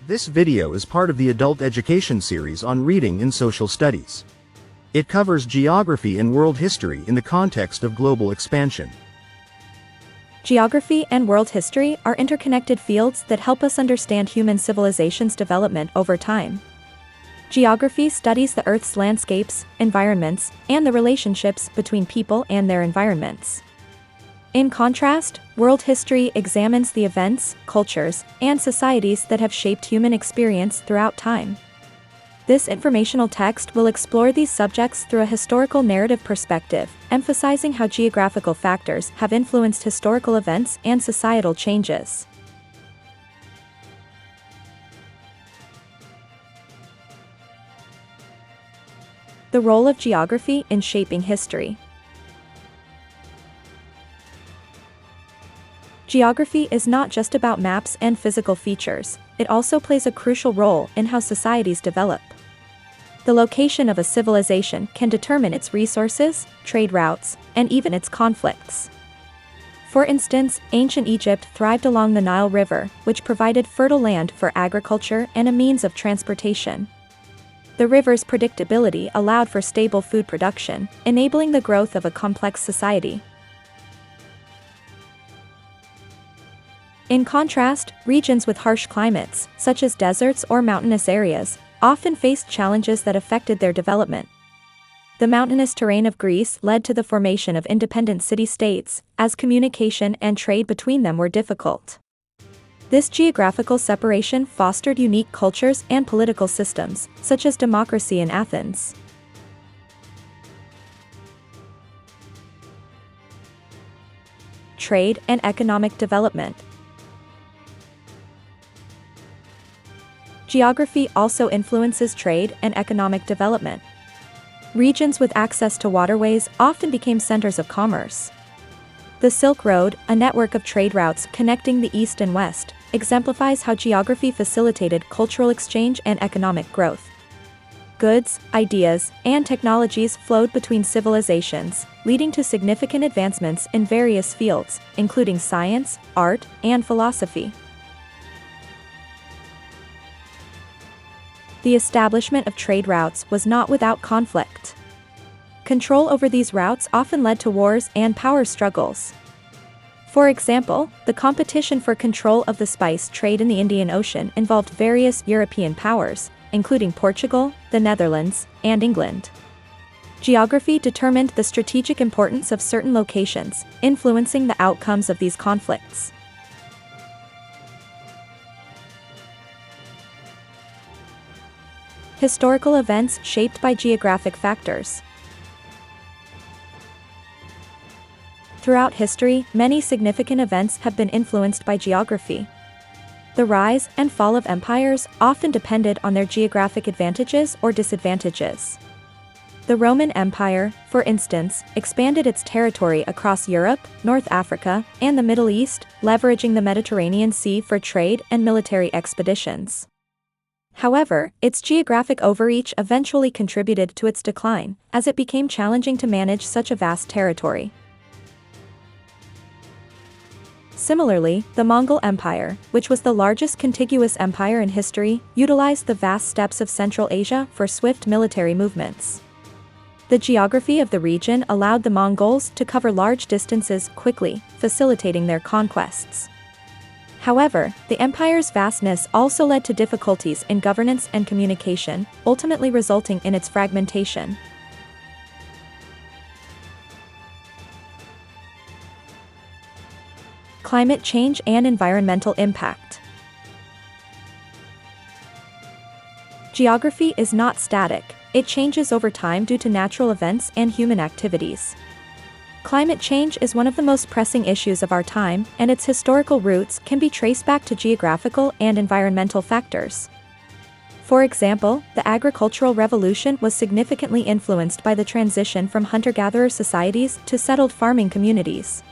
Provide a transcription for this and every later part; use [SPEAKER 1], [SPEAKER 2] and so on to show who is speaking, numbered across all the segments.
[SPEAKER 1] This video is part of the adult education series on reading in social studies. It covers geography and world history in the context of global expansion.
[SPEAKER 2] Geography and world history are interconnected fields that help us understand human civilization's development over time. Geography studies the Earth's landscapes, environments, and the relationships between people and their environments. In contrast, world history examines the events, cultures, and societies that have shaped human experience throughout time. This informational text will explore these subjects through a historical narrative perspective, emphasizing how geographical factors have influenced historical events and societal changes. The role of geography in shaping history. Geography is not just about maps and physical features, it also plays a crucial role in how societies develop. The location of a civilization can determine its resources, trade routes, and even its conflicts. For instance, ancient Egypt thrived along the Nile River, which provided fertile land for agriculture and a means of transportation. The river's predictability allowed for stable food production, enabling the growth of a complex society. In contrast, regions with harsh climates, such as deserts or mountainous areas, often faced challenges that affected their development. The mountainous terrain of Greece led to the formation of independent city-states, as communication and trade between them were difficult. This geographical separation fostered unique cultures and political systems, such as democracy in Athens. Trade and economic development. Geography also influences trade and economic development. Regions with access to waterways often became centers of commerce. The Silk Road, a network of trade routes connecting the East and West, exemplifies how geography facilitated cultural exchange and economic growth. Goods, ideas, and technologies flowed between civilizations, leading to significant advancements in various fields, including science, art, and philosophy. The establishment of trade routes was not without conflict. Control over these routes often led to wars and power struggles. For example, the competition for control of the spice trade in the Indian Ocean involved various European powers, including Portugal, the Netherlands, and England. Geography determined the strategic importance of certain locations, influencing the outcomes of these conflicts. Historical events shaped by geographic factors. Throughout history, many significant events have been influenced by geography. The rise and fall of empires often depended on their geographic advantages or disadvantages. The Roman Empire, for instance, expanded its territory across Europe, North Africa, and the Middle East, leveraging the Mediterranean Sea for trade and military expeditions. However, its geographic overreach eventually contributed to its decline, as it became challenging to manage such a vast territory. Similarly, the Mongol Empire, which was the largest contiguous empire in history, utilized the vast steppes of Central Asia for swift military movements. The geography of the region allowed the Mongols to cover large distances quickly, facilitating their conquests. However, the empire's vastness also led to difficulties in governance and communication, ultimately resulting in its fragmentation. Climate change and environmental impact. Geography is not static, it changes over time due to natural events and human activities. Climate change is one of the most pressing issues of our time, and its historical roots can be traced back to geographical and environmental factors. For example, the agricultural revolution was significantly influenced by the transition from hunter-gatherer societies to settled farming communities.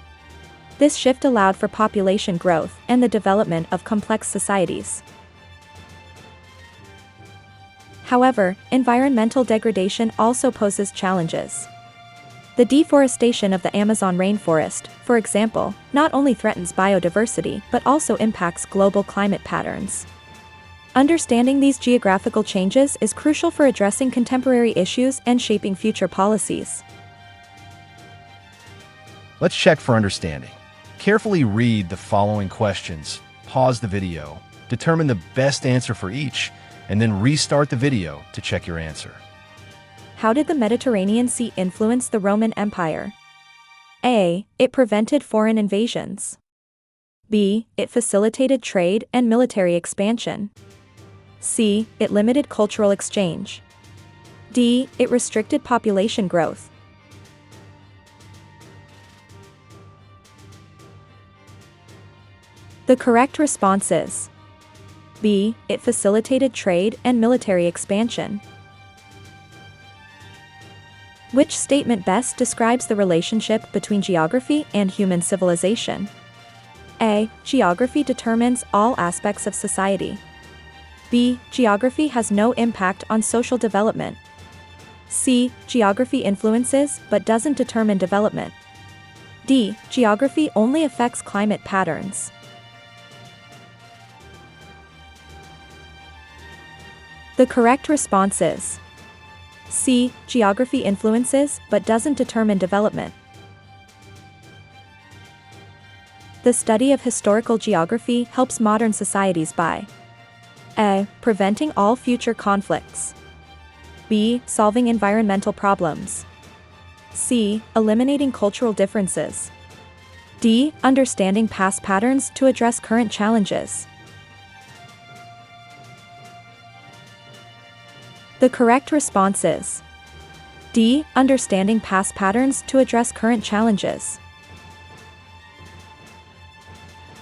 [SPEAKER 2] This shift allowed for population growth and the development of complex societies. However, environmental degradation also poses challenges. The deforestation of the Amazon rainforest, for example, not only threatens biodiversity but also impacts global climate patterns. Understanding these geographical changes is crucial for addressing contemporary issues and shaping future policies.
[SPEAKER 3] Let's check for understanding. Carefully read the following questions, pause the video, determine the best answer for each, and then restart the video to check your answer.
[SPEAKER 2] How did the Mediterranean Sea influence the Roman Empire? A. It prevented foreign invasions. B. It facilitated trade and military expansion. C. It limited cultural exchange. D. It restricted population growth. The correct response is B. It facilitated trade and military expansion. Which statement best describes the relationship between geography and human civilization? A. Geography determines all aspects of society. B. Geography has no impact on social development. C. Geography influences but doesn't determine development. D. Geography only affects climate patterns. The correct response is C. Geography influences but doesn't determine development. The study of historical geography helps modern societies by A. Preventing all future conflicts. B. Solving environmental problems. C. Eliminating cultural differences. D. Understanding past patterns to address current challenges. The correct response is D. Understanding past patterns to address current challenges.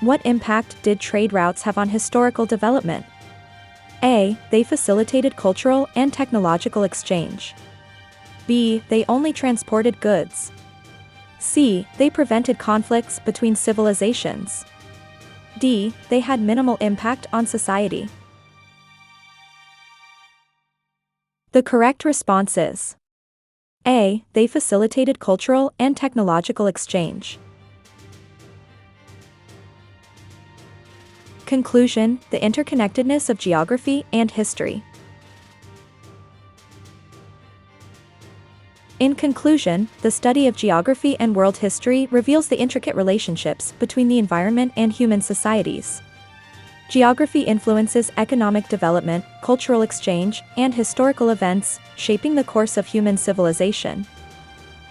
[SPEAKER 2] What impact did trade routes have on historical development? A. They facilitated cultural and technological exchange. B. They only transported goods. C. They prevented conflicts between civilizations. D. They had minimal impact on society. The correct response is A. They facilitated cultural and technological exchange. Conclusion: the interconnectedness of geography and history. In conclusion, the study of geography and world history reveals the intricate relationships between the environment and human societies. Geography influences economic development, cultural exchange, and historical events, shaping the course of human civilization.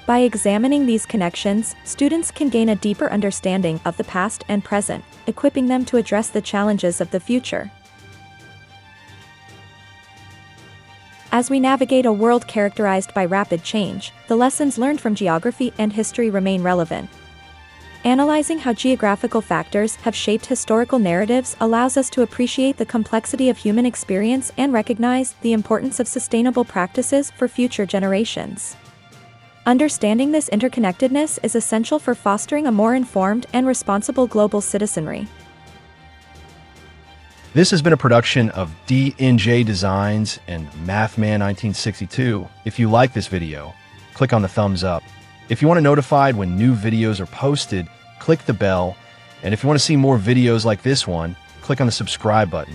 [SPEAKER 2] By examining these connections, students can gain a deeper understanding of the past and present, equipping them to address the challenges of the future. As we navigate a world characterized by rapid change, the lessons learned from geography and history remain relevant. Analyzing how geographical factors have shaped historical narratives allows us to appreciate the complexity of human experience and recognize the importance of sustainable practices for future generations. Understanding this interconnectedness is essential for fostering a more informed and responsible global citizenry.
[SPEAKER 3] This has been a production of DNJDesigns and Mathman1962. If you like this video, click on the thumbs up. If you want to be notified when new videos are posted, click the bell. And if you want to see more videos like this one, click on the subscribe button.